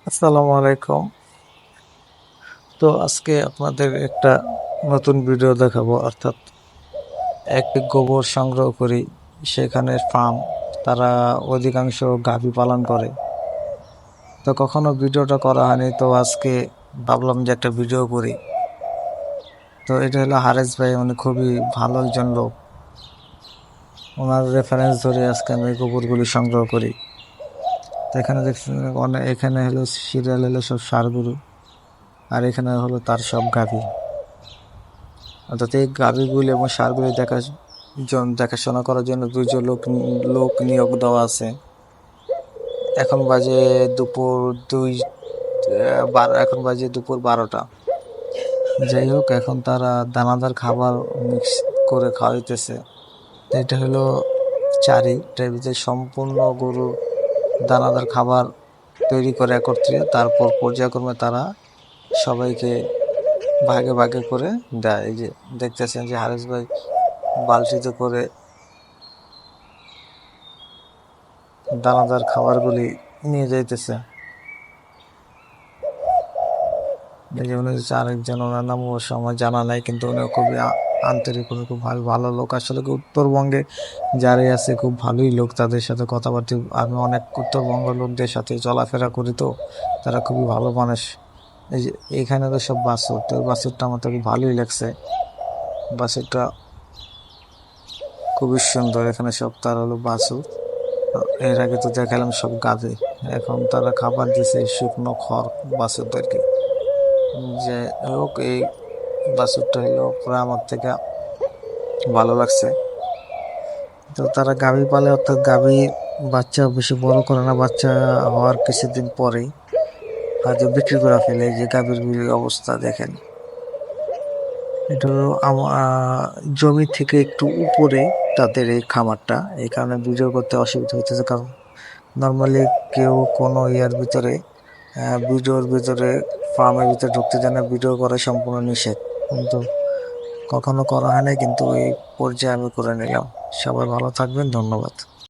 আসসালামু আলাইকুম। তো আজকে আপনাদের একটা নতুন ভিডিও দেখাবো, অর্থাৎ একটি গোবর সংগ্রহ করি, সেখানে ফার্ম, তারা অধিকাংশ গাভী পালন করে। তো কখনো ভিডিওটা করা হয়নি, তো আজকে ভাবলাম যে একটা ভিডিও করি। তো এটা হলো হারেস ভাই, উনি খুবই ভালো একজন লোক। ওনার রেফারেন্স ধরে আজকে আমি গোবরগুলি সংগ্রহ করি। তো এখানে দেখছেন এখানে হলো সিরিয়াল হলো সব ষাঁড় গরু, আর এখানে হলো তার সব গাভী। অর্থাৎ এই গাভীগুলি এবং ষাঁড়গুলি দেখাশোনা করার জন্য দুইজন লোক নিয়োগ দেওয়া আছে। এখন বাজে দুপুর দুই এখন বাজে দুপুর 12টা। যাই হোক, এখন তারা দানাদার খাবার মিক্স করে খাওয়াইতেছে। তো এটা হলো চারি, এটার ভিতরে সম্পূর্ণ গরুর দানাদার খাবার তৈরি করে একত্রে, তারপর পর্যায়ক্রমে তারা সবাইকে ভাগে ভাগে করে দেয়। এই যে দেখতেছেন যে হারেস ভাই বালতিতে করে দানাদার খাবারগুলি নিয়ে যাইতেছে। এই যে উনি হচ্ছে আরেকজন, ওনার নাম অবশ্য আমার জানা নাই, কিন্তু উনি খুবই আন্তরিক, উনি খুব ভালো ভালো লোক। আসলে কি উত্তরবঙ্গে যারাই আছে খুব ভালোই লোক, তাদের সাথে কথাবার্তা, আমি অনেক উত্তরবঙ্গ লোকদের সাথে চলাফেরা করি, তো তারা খুবই ভালো মানুষ। এই যে এইখানে তো সব বাছুর, তো বাছুরটা আমার তো খুব ভালোই লাগছে। বাছুরটা খুবই সুন্দর। এখানে সব তার হলো বাছুর। এর আগে তো দেখালাম সব গাভী, এখন তারা খাবার দিছে শুকনো খড় বাছুরদেরকে। যে হোক, এই বাছুরটা হলো পুরো আমার থেকে ভালো লাগছে। তো তারা গাভী পালে, অর্থাৎ গাভী বাচ্চা বেশি বড় করে না, বাচ্চা হওয়ার কিছুদিন পরেই হয়তো বিক্রি করে ফেলে। যে গাভীর অবস্থা দেখেন, এটা হলো জমি থেকে একটু উপরে তাদের এই খামারটা, এই কারণে ভিডিও করতে অসুবিধা হইতেছে। কারণ নর্মালি কেউ কোনো ইয়ার ভিতরে ভিডিওর ভিতরে ফার্মের ভিতরে ঢুকতে দেয় না, ভিডিও করা সম্পূর্ণ নিষেধ। কিন্তু কখনো করা হয় না, কিন্তু এই পর্যায়ে আমি করে নিলাম। সবাই ভালো থাকবেন, ধন্যবাদ।